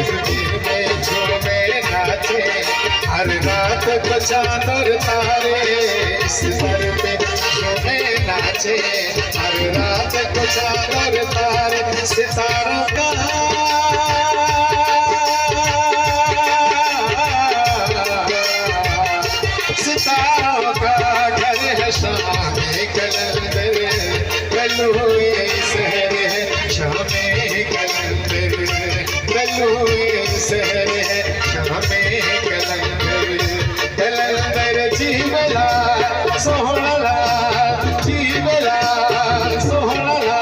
कश्मीर में झूमे नाचे, हर रात को चांद और तारे इस दर पे झूमे नाचे, हर रात को चांद और तारे सितारों का सितारों का घर है शामे कलंदर, गलुए शहर है शामे कलंदर, गलुए शहर है शामे कलंदर, कलंदर जीवला सोहला जीवला सोहला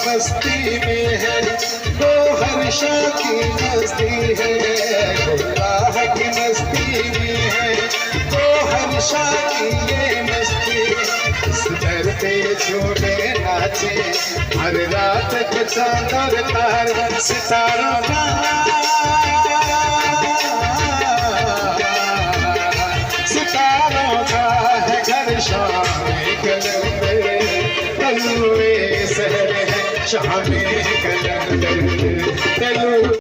मस्ती में है वो हर्षा की मस्ती है, अल्लाह की मस्ती में है वो हर्षा की ये मस्ती, इस दर पे झूमे नाचे, हर रात को चांद और तारे सितारों का सितारों का है घर शामे कलंदर, गलुए शहर है शामे कलंदर।